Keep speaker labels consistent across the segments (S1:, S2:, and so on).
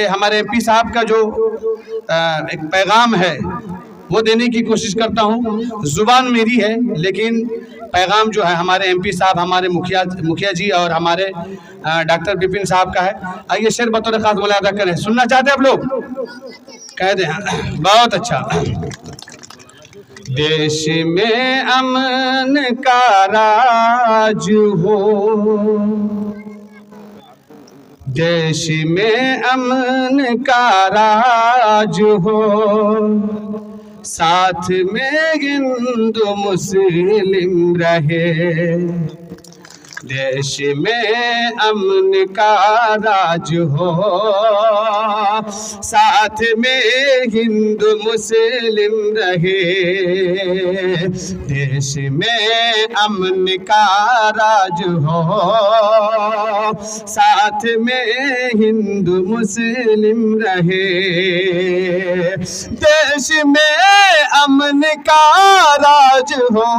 S1: ये हमारे एमपी साहब का जो एक पैगाम है वो देने की कोशिश करता हूँ। जुबान मेरी है लेकिन पैगाम जो है हमारे एमपी साहब, हमारे मुखिया जी और हमारे डॉक्टर विपिन साहब का है। आइए शेर बतौर खास मुलादा करें। सुनना चाहते हैं आप लोग? कह दें। बहुत अच्छा। देश में अमन का राज हो, देश में अमन का राज हो, साथ में हिंदू मुस्लिम रहे। देश में अमन का राज हो, साथ में हिंदू मुस्लिम रहे। देश में अमन का राज हो, साथ में हिंदू मुस्लिम रहे। देश में अमन का राज हो,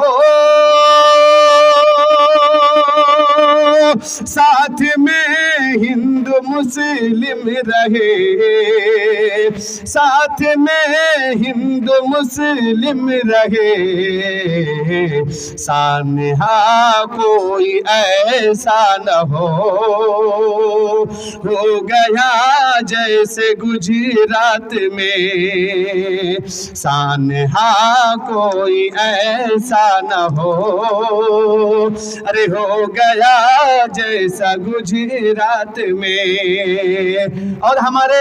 S1: साथ में हिंदू मुस्लिम रहे। साथ में हिंदू मुस्लिम रहे। सानहा कोई ऐसा न हो गया जैसे गुजरात में। सानहा कोई ऐसा न हो, अरे हो गया जैसा गुजरात में। और हमारे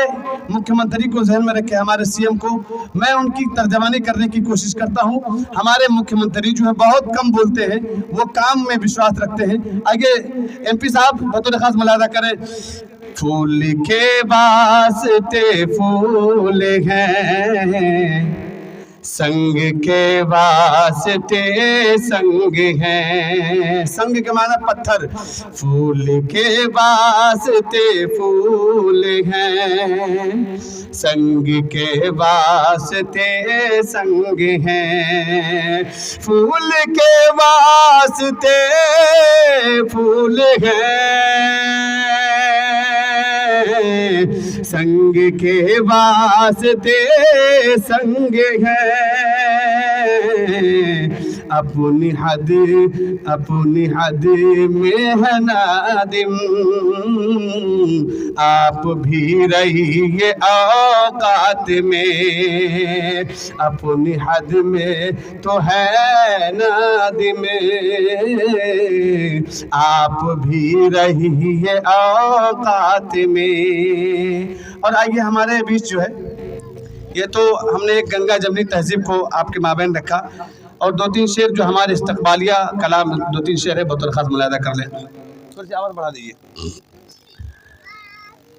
S1: मुख्यमंत्री को ध्यान में रखे, हमारे सीएम को मैं उनकी तर्जमानी करने की कोशिश करता हूं। हमारे मुख्यमंत्री जो है बहुत कम बोलते हैं, वो काम में विश्वास रखते हैं। आगे एमपी साहब बतौर खास मुलादा करें। फूल के वास्ते फूल हैं, संग के वास्ते संग हैं। संग के माना पत्थर। फूल के वास्ते फूल हैं, संग के वास्ते संग हैं। फूल के वास्ते फूल हैं, संग के वास्ते संग है। अपनी हद में है नादिम, आप भी रहिए औकात में। अपनी हद में तो है नादिम, आप भी रहिए औकात में। और आइए हमारे बीच जो है, ये तो हमने एक गंगा जमनी तहजीब को आपके माबैन रखा और दो तीन शेर जो हमारे इस्तकबालिया कलाम, दो तीन शेर है बतौर खास मुलादा कर लें। थोड़ी सी आवाज़ बढ़ा दीजिए।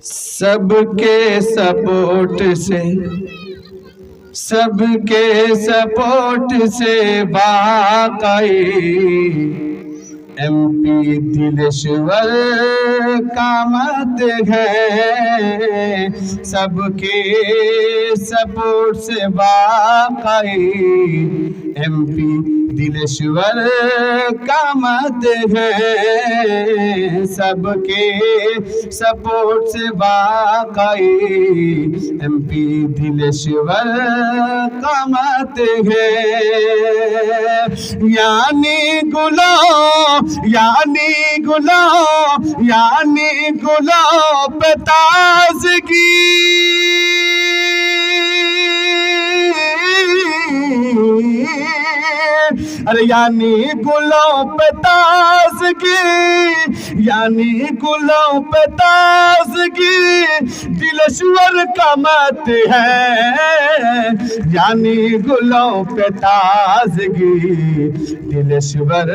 S1: सबके सपोर्ट से, सबके सपोर्ट से वाकई एमपी दिलेश्वर का मत है। सबके सपोर्ट से वाकई एमपी दिलेश्वर का मत है। सबके सपोर्ट से वाकई एमपी दिलेश्वर का मत है। यानी गुलाब पे ताज़गी, अरे यानी गुलों पे ताज़गी, यानी गुलों पे ताज़गी दिलेश्वर का मत है। यानी गुलों पे ताज़गी दिलेश्वर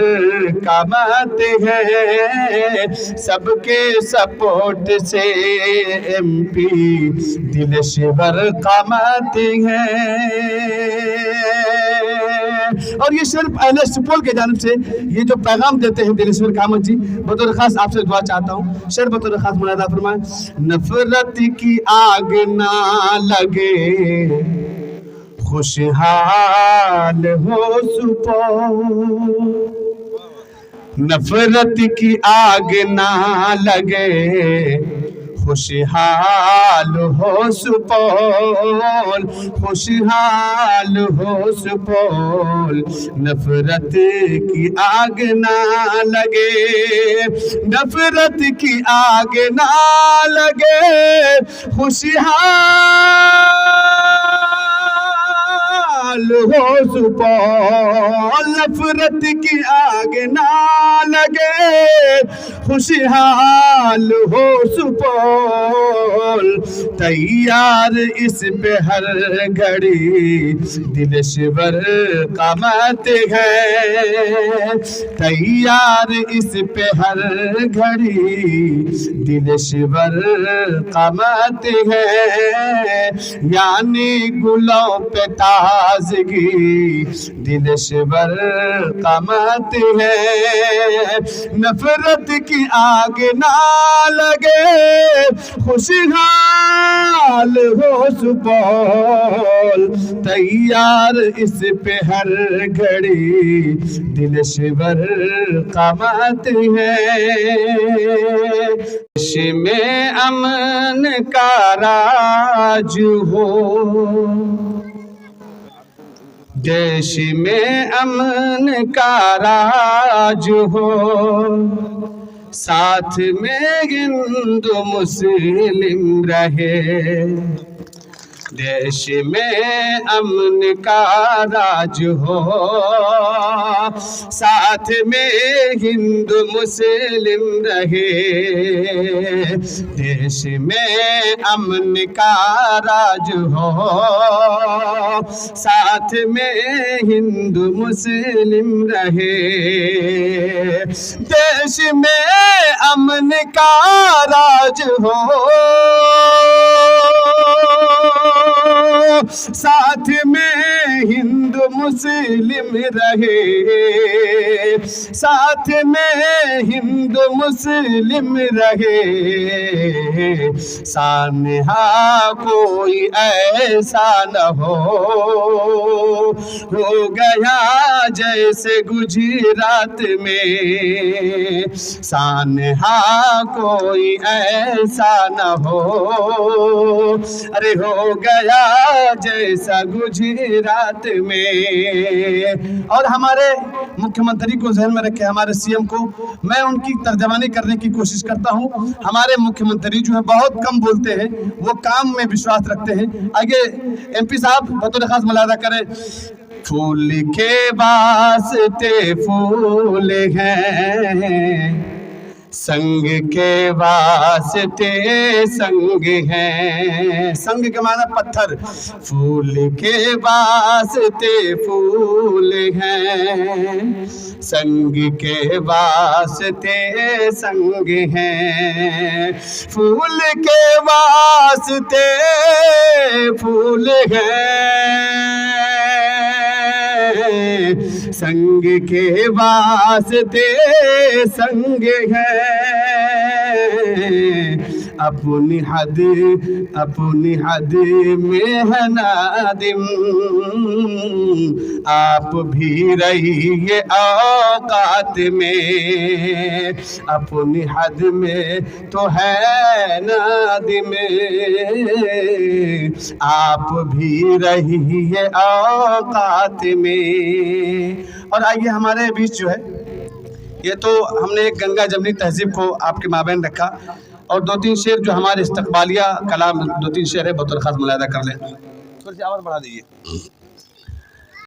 S1: का मत है। सबके सपोर्ट से एमपी दिलेश्वर का मत है। और ये सिर्फ एनएस सुपौल के जानिब से ये जो पैगाम देते हैं दिलेश्वर कामत जी, बतौर खास आपसे दुआ चाहता हूँ। शेर बतौर खास मुनादा फरमाएं। नफरत की आग ना लगे, खुशहाल हो सुपौल। नफरत की आग ना लगे, खुशहाल हो सुपौल, खुशहाल हो सुपौल, नफरत की आग ना लगे, नफरत की आग ना लगे, खुशहाल हो सुपौल, नफरत की आग ना लगे, खुशहाल हो सुपौल, तैयार इस पे हर घड़ी दिलश्वर कामत है, तैयार इस पे हर घड़ी दिलश्वर कामत है, यानी गुलों पे ताजगी दिलश्वर कामत है, नफरत की आग ना लगे, खुशहाल हो सुपौल, तैयार इस पे हर घड़ी दिलश्वर कामत है। देश में अमन का राज हो, देश में अमन का राज हो, साथ में हिंदू मुस्लिम रहे, देश में अमन का राज हो, साथ में हिंदू मुस्लिम रहे, देश में अमन का राज हो, साथ में हिंदू मुस्लिम रहे, देश में अमन का राज हो, साथ में हिंदू मुस्लिम रहे, साथ में हिंदू मुस्लिम रहे, सानहा कोई ऐसा न हो गया जैसे गुजरात में, सानहा कोई ऐसा न हो, अरे हो गया जैसा गुजरात में। और हमारे मुख्यमंत्री को ध्यान में रखे, हमारे सीएम को मैं उनकी तर्जमानी करने की कोशिश करता हूं। हमारे मुख्यमंत्री जो है बहुत कम बोलते हैं, वो काम में विश्वास रखते हैं। आगे एमपी साहब बतौर खास मुलाहजा करें। फूल के वास्ते फूल हैं, संग के वास्ते संग है, संग के माना पत्थर, फूल के वास्ते फूल हैं, संग के वास्ते संग है, फूल के वास्ते फूल हैं, संग के वास्ते संग है, अपनी हद में है नादिम, आप भी रहिए औकात में, अपनी हद में तो है नादिम, आप भी रहिए औकात में। और आइए हमारे बीच जो है, ये तो हमने एक गंगा जमनी तहजीब को आपके माबैन रखा, और दो तीन शेर जो हमारे इस्तकबालिया कलाम, दो तीन शेर है बतौर खास मुलाहिजा कर लें। थोड़ी सी आवाज़ बढ़ा दीजिए।